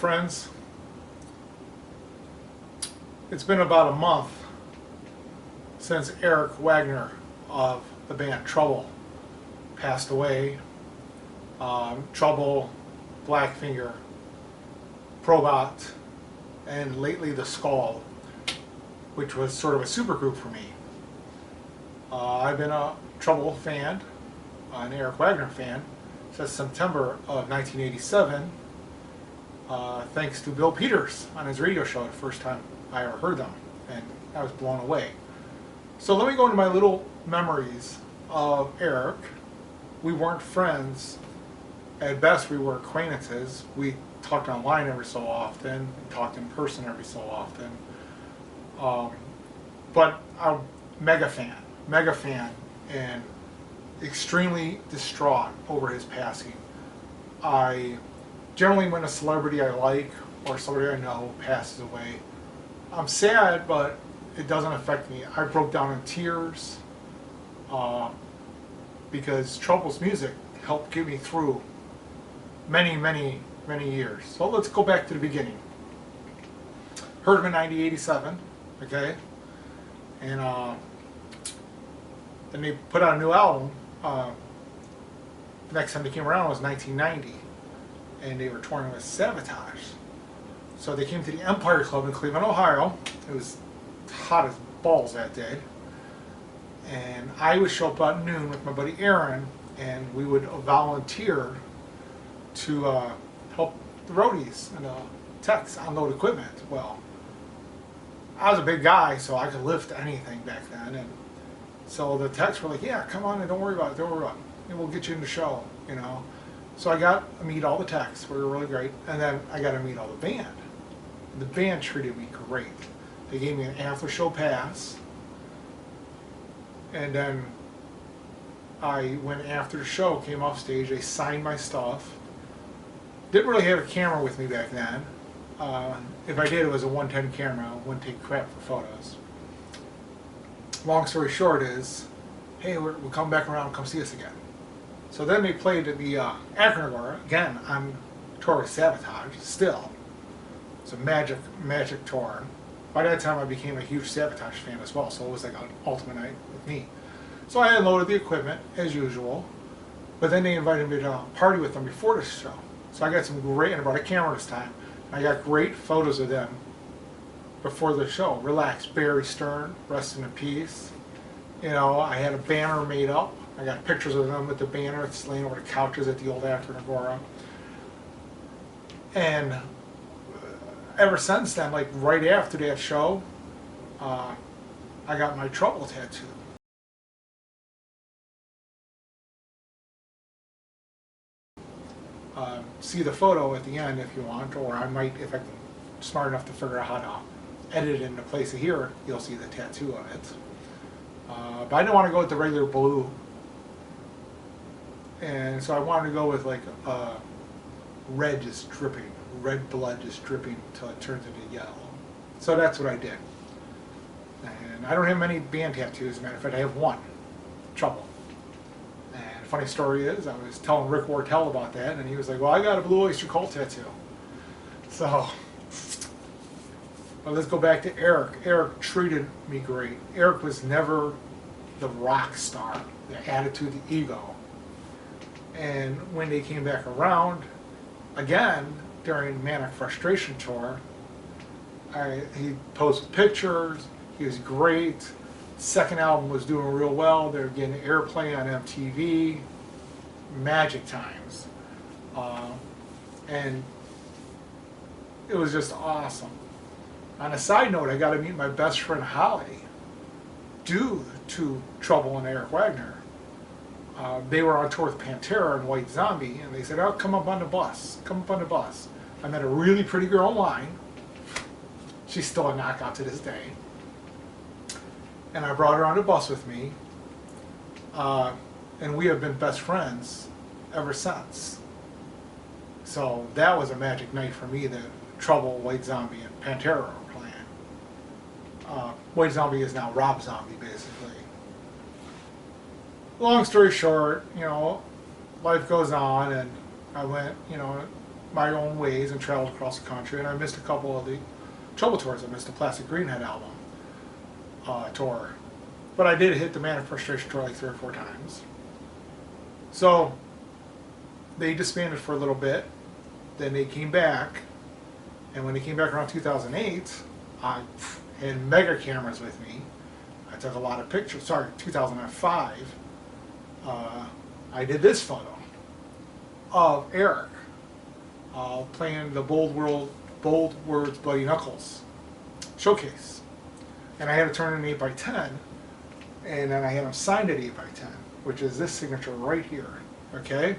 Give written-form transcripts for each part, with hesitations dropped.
friends. It's been about a month since Eric Wagner of the band Trouble passed away. Trouble, Blackfinger, Probot, and lately the Skull, which was sort of a supergroup for me. I've been a Trouble fan, an Eric Wagner fan, since September of 1987, thanks to Bill Peters on his radio show, the first time I ever heard them, and I was blown away. So let me go into my little memories of Eric. We weren't friends. At best, we were acquaintances. We talked online every so often, talked in person every so often. But I'm mega fan, and extremely distraught over his passing. I generally, when a celebrity I like or somebody I know passes away, I'm sad, but it doesn't affect me. I broke down in tears because Trouble's music helped get me through many years. So let's go back to the beginning. Heard him in 1987, okay? And then they put out a new album. Next time they came around was 1990, and they were touring with Sabotage. So they came to the Empire Club in Cleveland, Ohio. It was hot as balls that day. And I would show up about noon with my buddy Aaron, and we would volunteer to help the roadies and the techs unload equipment. Well, I was a big guy, so I could lift anything back then. And so the techs were like, yeah, come on, and don't worry about it, and we'll get you in the show, you know. So I got to meet all the techs, we were really great, and then I got to meet all the band. The band treated me great. They gave me an after show pass, and then I went after the show, came off stage, they signed my stuff. Didn't really have a camera with me back then. If I did, it was a 110 camera, I wouldn't take crap for photos. Long story short is, hey, we'll come back around, come see us again. So then they played at the Akron Agora, again, on tour with Sabotage, still. It's a magic tour. By that time I became a huge Sabotage fan as well, so it was like an ultimate night with me. So I unloaded the equipment, as usual, but then they invited me to party with them before the show. So I got some great, and I brought a camera this time, I got great photos of them before the show. Relax, Barry Stern, rest in peace. You know, I had a banner made up. I got pictures of them with the banner. It's laying over the couches at the old Akron Agora. And ever since then, like right after that show, I got my Trouble tattoo. See the photo at the end if you want, or I might, if I'm smart enough to figure out how to edit it into place of here, you'll see the tattoo of it. But I didn't want to go with the regular blue, and so I wanted to go with like red just dripping, red blood just dripping until it turns into yellow. So that's what I did. And I don't have many band tattoos. As a matter of fact, I have one, Trouble. And the funny story is, I was telling Rick Wartell about that, and he was like, well, I got a Blue Oyster Cult tattoo. So, but let's go back to Eric. Eric treated me great. Eric was never the rock star, the attitude, the ego. And when they came back around, again, during Manic Frustration Tour, he posted pictures, he was great. Second album was doing real well, they were getting airplay on MTV, magic times. And it was just awesome. On a side note, I got to meet my best friend Holly, due to Trouble and Eric Wagner. They were on tour with Pantera and White Zombie, and they said, oh, come up on the bus, come up on the bus. I met a really pretty girl in line. She's still a knockout to this day. And I brought her on the bus with me, and we have been best friends ever since. So that was a magic night for me that Trouble, White Zombie, and Pantera were playing. White Zombie is now Rob Zombie, basically. Long story short, you know, life goes on, and I went, you know, my own ways and traveled across the country, and I missed a couple of the Trouble tours. I missed the Plastic Greenhead album tour. But I did hit the Man of Frustration tour like 3 or 4 times. So they disbanded for a little bit. Then they came back. And when they came back around 2008, I had mega cameras with me. I took a lot of pictures. Sorry, 2005. I did this photo of Eric playing the Bold Words Bloody Knuckles showcase. And I had to turn it 8x10, and then I had them signed at 8x10, which is this signature right here, okay?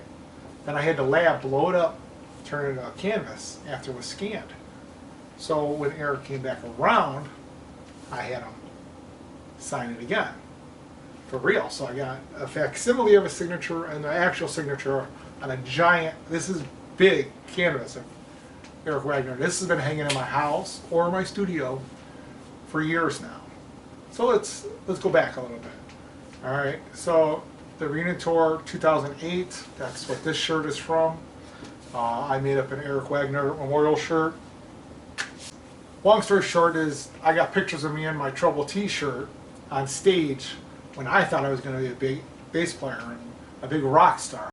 Then I had the lab blow it up, turn it into a canvas after it was scanned. So when Eric came back around, I had him sign it again, for real. So I got a facsimile of a signature and the actual signature on a giant, this is big canvas of Eric Wagner. This has been hanging in my house or my studio for years now. So let's go back a little bit. All right, so the Arena Tour 2008, that's what this shirt is from. I made up an Eric Wagner memorial shirt. Long story short is I got pictures of me in my Trouble t-shirt on stage when I thought I was going to be a big bass player and a big rock star.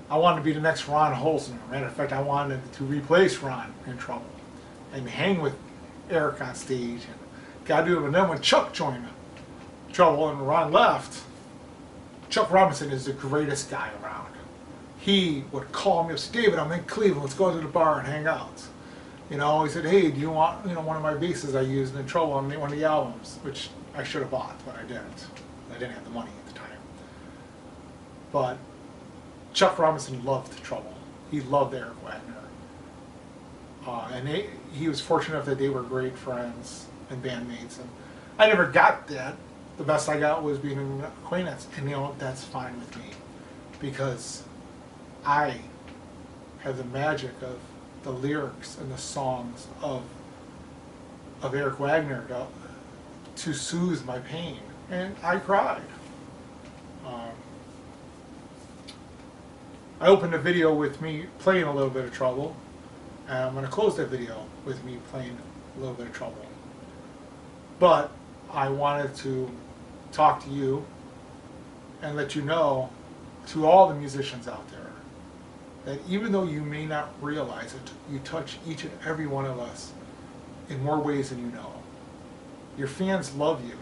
I wanted to be the next Ron Holzner. Matter of fact, I wanted to replace Ron in Trouble and hang with Eric on stage and got to do it. And then when Chuck joined Trouble and Ron left, Chuck Robinson is the greatest guy around. He would call me up, say, David, I'm in Cleveland, let's go to the bar and hang out. You know, he said, hey, do you want one of my basses I used in Trouble on one of the albums, which I should have bought, but I didn't. I didn't have the money at the time. But Chuck Robinson loved Trouble. He loved Eric Wagner. And he was fortunate enough that they were great friends and bandmates. And I never got that. The best I got was being an acquaintance. And that's fine with me. Because I have the magic of the lyrics and the songs of Eric Wagner to soothe my pain. And I cried. I opened the video with me playing a little bit of Trouble, and I'm going to close that video with me playing a little bit of Trouble. But I wanted to talk to you and let you know, to all the musicians out there, that even though you may not realize it, you touch each and every one of us in more ways than you know. Your fans love you.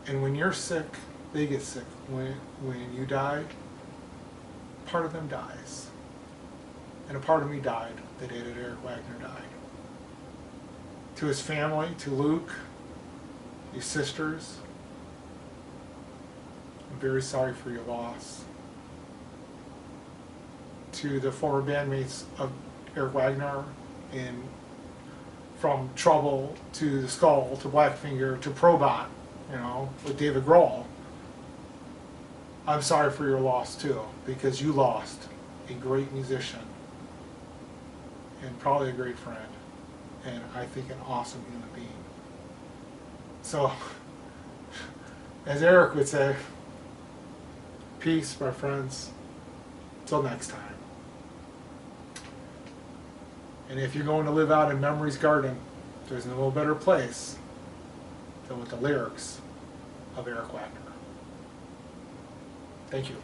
And when you're sick, they get sick. When you die, part of them dies. And a part of me died the day that Eric Wagner died. To his family, to Luke, his sisters, I'm very sorry for your loss. To the former bandmates of Eric Wagner, from Trouble to The Skull to Blackfinger to Probot, with David Grohl, I'm sorry for your loss too, because you lost a great musician and probably a great friend, and I think an awesome human being. So, as Eric would say, peace, my friends, till next time. And if you're going to live out in Memory's Garden, there's no better place than with the lyrics of Eric Wagner. Thank you.